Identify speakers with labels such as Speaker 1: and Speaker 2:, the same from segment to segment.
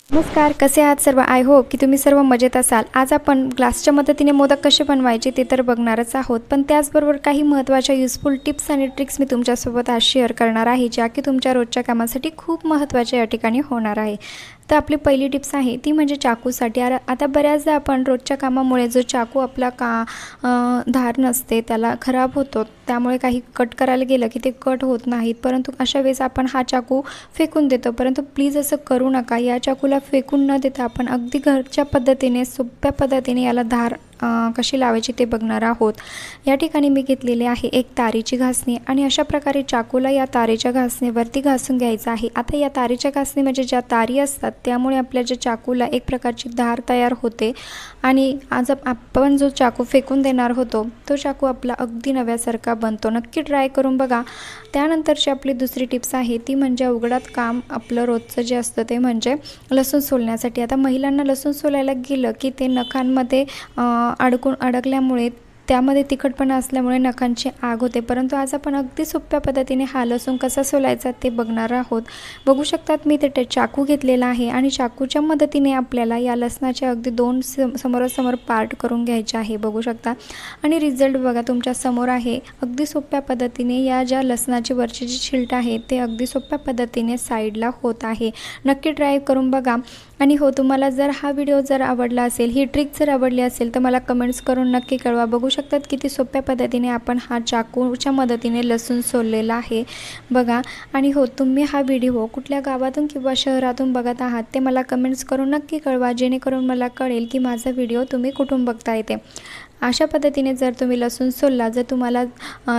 Speaker 1: नमस्कार, कसे आहात सर्व? आय होप की तुम्ही सर्व मजेत असाल। आज आपण ग्लासच्या मदतीने मोदक कसे बनवायचे ते तर बघणारच आहोत, पण त्याचबरोबर काही महत्त्वाच्या युजफुल टिप्स आणि ट्रिक्स मी तुमच्यासोबत आज शेअर करणार आहे, ज्या की तुमच्या रोजच्या कामासाठी खूप महत्त्वाच्या या ठिकाणी होणार आहे। तर आपली पहिली टिप्स आहे ती म्हणजे चाकूसाठी। आता बऱ्याचदा आपण रोजच्या कामामुळे जो चाकू आपला धार नसते त्याला खराब होतो, त्यामुळे काही कट करायला गेलं की ते कट होत नाहीत, परंतु अशा वेळेस आपण हा चाकू फेकून देतो। परंतु प्लीज असं करू नका। या चाकूला फेकून न देता आपण अगदी घरच्या पद्धतीने सोप्या पद्धतीने याला धार कशी लावायची ते बघणार आहोत। या ठिकाणी मी घेतलेली आहे एक तारेची घासणी आणि अशा प्रकारे चाकूला या तारेच्या घासणीवरती घासून घ्यायचं आहे। आता या तारेच्या घासणी म्हणजे ज्या तारी असतात त्यामुळे आपल्या ज्या चाकूला एक प्रकारची धार तयार होते आणि आज आपण जो चाकू फेकून देणार होतो तो चाकू आपला अगदी नव्यासारखा बनतो। नक्की ट्राय करून बघा। त्यानंतरची आपली दुसरी टिप्स आहे ती म्हणजे अवघडात काम आपलं रोजचं जे असतं ते म्हणजे लसूण सोलण्यासाठी। आता महिलांना लसूण सोलायला गेलं की ते नखांमध्ये अडकल्यामुळे त्यामध्ये तिखटपणा असल्यामुळे नखांची आग होते, परंतु आज आपण अगदी सोप्या पद्धतीने हा लसूण कसा सोलायचा ते बघणार आहोत। बघू शकतात मी ते चाकू घेतलेला आहे आणि चाकूच्या मदतीने आपल्याला या लसणाचे अगदी दोन समोरासमोर पार्ट करून घ्यायचे आहे, बघू शकता। आणि रिझल्ट बघा तुमच्या समोर आहे। अगदी सोप्या पद्धतीने या ज्या लसणाची वरची जी छिलट आहे ते अगदी सोप्या पद्धतीने साईडला होत आहे। नक्की ट्राय करून बघा। आणि हो, तुम्हाला जर हा व्हिडिओ जर आवडला असेल, ही ट्रिक जर आवडली असेल तर मला कमेंट्स करून नक्की कळवा। बघू शकतात किती सोप्या पद्धतीने आपण हा चाकूच्या मदतीने लसूण सोललेला आहे बघा। आणि हो, तुम्ही हा व्हिडिओ कुठल्या गावातून किंवा शहरातून बघत आहात ते मला कमेंट्स करून नक्की कळवा, जेणेकरून मला कळेल की माझा व्हिडिओ तुम्ही कुठून बघताय ते। अशा पद्धतीने जर तुम्ही लसूण सोलला, जर तुम्हाला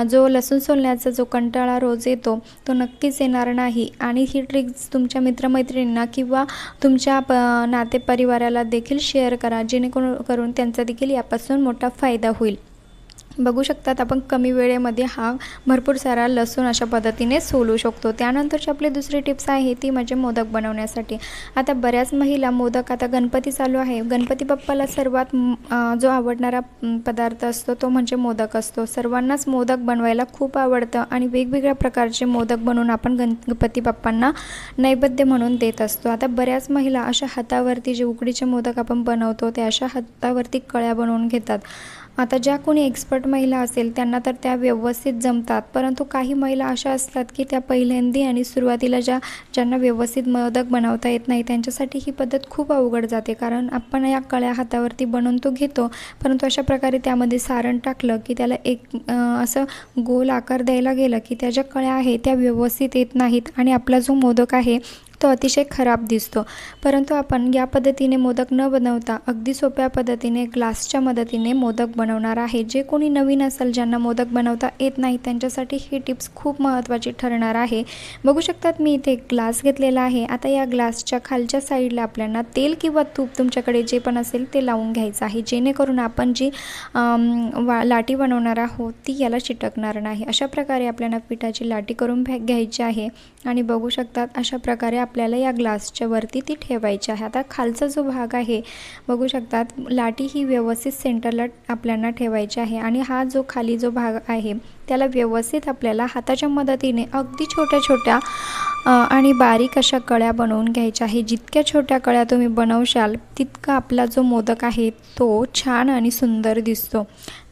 Speaker 1: जो लसूण सोलण्याचा जो कंटाळा रोज येतो तो नक्कीच येणार नाही। आणि ही ट्रिक्स तुमच्या मित्रमैत्रिणींना किंवा तुमच्या नातेपरिवाराला देखील शेअर करा, जेणेकरून त्यांचा देखील यापासून मोठा फायदा होईल। बघू शकतात आपण कमी वेळेमध्ये हा भरपूर सारा लसूण अशा पद्धतीने सोलू शकतो। त्यानंतरची आपली दुसरी टिप्स आहे ती म्हणजे मोदक बनवण्यासाठी। आता बऱ्याच महिला मोदक, आता गणपती चालू आहे, गणपती बाप्पाला सर्वात जो आवडणारा पदार्थ असतो तो म्हणजे मोदक असतो। सर्वांनाच मोदक बनवायला खूप आवडतं आणि वेगवेगळ्या प्रकारचे मोदक बनवून आपण गणपती बाप्पांना नैवेद्य म्हणून देत असतो। आता बऱ्याच महिला अशा हातावरती जे उकडीचे मोदक आपण बनवतो ते अशा हातावरती कळ्या बनवून घेतात। आता ज्या कोणी एक्सपर्ट महिला असेल त्यांना तर त्या व्यवस्थित जमतात, परंतु काही महिला अशा असतात की त्या पहिल्यांदी आणि सुरुवातीला ज्यांना व्यवस्थित मोदक बनवता येत नाही त्यांच्यासाठी ही पद्धत खूप अवघड जाते। कारण आपण या कळ्या हातावरती बनवून तो घेतो, परंतु अशा प्रकारे त्यामध्ये सारण टाकलं की त्याला एक असं गोल आकार द्यायला गेलं की त्या ज्या कळ्या आहेत त्या व्यवस्थित येत नाहीत आणि आपला जो मोदक आहे तो अतिशय खराब दिसतो। परंतु आपण या पद्धतीने मोदक न बनवता अगदी सोप्या पद्धतीने ग्लासच्या मदतीने मोदक बनवणार आहे। जे कोणी नवीन असेल, ज्यांना मोदक बनवता येत नाही, त्यांच्यासाठी ही टिप्स खूप महत्त्वाची ठरणार आहे। बघू शकतात मी इथे ग्लास घेतलेला आहे। आता या ग्लासच्या खालच्या साईडला आपल्याला तेल किंवा तूप तुमच्याकडे जे पण असेल ते लावून घ्यायचं आहे, जेणेकरून आपण जी लाटी बनवणार आहोत ती याला चिटकणार नाही। अशा प्रकारे आपल्याला पिठाची लाटी करून घ्यायची आहे आणि बघू शकतात अशा प्रकारे आपल्याला या ग्लासच्या वरती ती ठेवायची आहे। आता खालचा जो भाग आहे बघू शकतात, लाटी ही व्यवस्थित सेंटरला आपल्याला ठेवायची आहे आणि हा जो खाली जो भाग आहे त्याला व्यवस्थित आपल्याला हाताच्या मदतीने अगदी छोट्या छोट्या आणि बारीक अशा कळ्या बनवून घ्यायच्या आहे। जितक्या छोट्या कळ्या तुम्ही बनवशाल तितका आपला जो मोदक आहे तो छान आणि सुंदर दिसतो।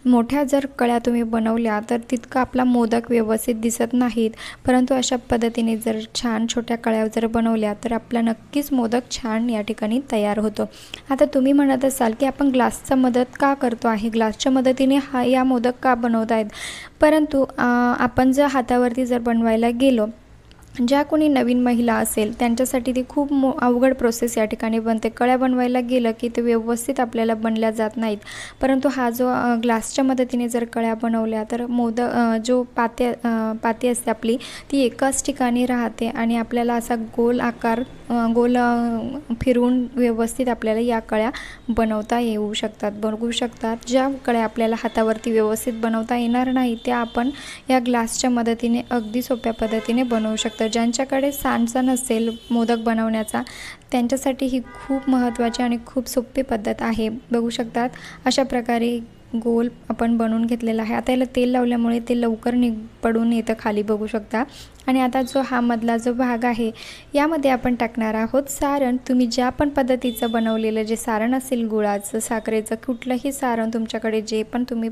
Speaker 1: मोठ्या जर कळ्या तुम्ही बनवल्या तर तितका आपला मोदक व्यवस्थित दिसत नाहीत, परंतु अशा पद्धतीने जर छान छोट्या कळ्या जर बनवल्या तर आपला नक्कीच मोदक छान या ठिकाणी तयार होतो। आता तुम्ही म्हणत असाल की आपण ग्लासचा मदत का करतो आहे, ग्लासच्या मदतीने या मोदक का बनवत आहेत, परंतु आपण जर हातावरती जर बनवायला गेलो, ज्या कोणी नवीन महिला असेल त्यांच्यासाठी ती खूप अवघड प्रोसेस या ठिकाणी बनते। कळ्या बनवायला गेलं की ते व्यवस्थित आपल्याला बनल्या जात नाहीत, परंतु हा जो ग्लासच्या मदतीने जर कळ्या बनवल्या तर जो पाती असते आपली ती एकाच ठिकाणी राहते आणि आपल्याला असा गोल आकार गोल फिरवून व्यवस्थित आपल्याला या कळ्या बनवता येऊ शकतात। बघू शकतात ज्या कळ्या आपल्याला हातावरती व्यवस्थित बनवता येणार नाही त्या आपण या ग्लासच्या मदतीने अगदी सोप्या पद्धतीने बनवू शकतो। ज्यांच्याकडे सांचा नसेल मोदक बनवण्याचा त्यांच्यासाठी ही खूप महत्त्वाची आणि खूप सोपी पद्धत आहे। बघू शकतात अशा प्रकारे गोल आपण बनवून घेतलेला आहे। आता याला तेल लावल्यामुळे ते लवकर पडून येतं खाली, बघू शकता। आणि आता जो हा मधला जो भाग आहे यामध्ये आपण टाकणार आहोत सारण। तुम्ही ज्या पण पद्धतीचं बनवलेलं जे सारण असेल, गुळाचं, साखरेचं, कुठलंही सारण तुमच्याकडे जे पण तुम्ही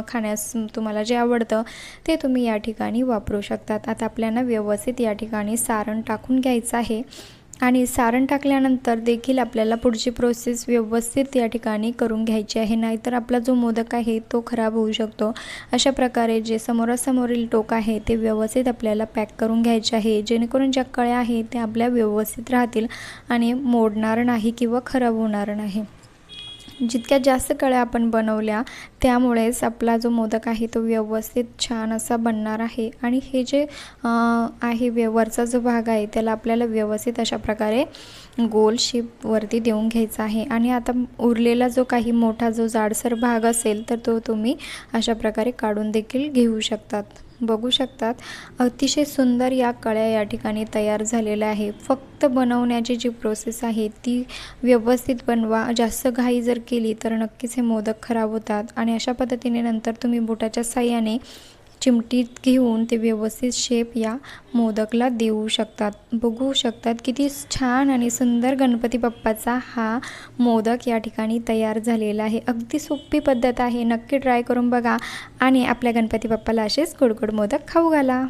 Speaker 1: खाण्यास तुम्हाला जे आवडतं ते तुम्ही या ठिकाणी वापरू शकतात। आता आपल्याला व्यवस्थित या ठिकाणी सारण टाकून घ्यायचं आहे आणि सारण टाकल्यानंतर देखील आपल्याला पुढची प्रोसेस व्यवस्थित या ठिकाणी करून घ्यायची आहे, नाहीतर आपला जो मोदक आहे तो खराब होऊ शकतो। अशा प्रकारे जे समोरासमोरील टोक आहे ते व्यवस्थित आपल्याला पॅक करून घ्यायचे आहे, जेणेकरून ज्या कळ्या आहेत त्या आपल्या व्यवस्थित राहतील आणि मोडणार नाही किंवा खराब होणार नाही। जितक्या जास्त कळ्या आपण बनवल्या त्यामुळेच आपला जो मोदक आहे तो व्यवस्थित छान असा बनणार आहे। आणि हे जे आहे वरचा जो भाग आहे त्याला आपल्याला व्यवस्थित अशा प्रकारे गोल शेप वरती देऊन घ्यायचा आहे। आणि आता उरलेला जो काही मोठा जो जाडसर भाग असेल तर तो तुम्ही अशा प्रकारे काढून देखील घेऊ शकतात। बघू शकतात अतिशय सुंदर या कळ्या या ठिकाणी तयार झालेल्या आहे। फक्त बनवण्याची जी प्रोसेस आहे ती व्यवस्थित बनवा। जास्त घाई जर केली तर नक्कीच हे मोदक खराब होतात। आणि अशा पद्धतीने नंतर तुम्ही बोटाच्या साहाय्याने चिमटीत घेऊन ते व्यवस्थित शेप या मोदकला देऊ शकतात। बघू शकतात किती छान आणि सुंदर गणपती बाप्पाचा हा मोदक या ठिकाणी तयार झालेला आहे। अगदी सोपी पद्धत आहे, नक्की ट्राय करून बघा आणि आपल्या गणपती बाप्पाला असेच गोड गोड मोदक खाऊ घाला।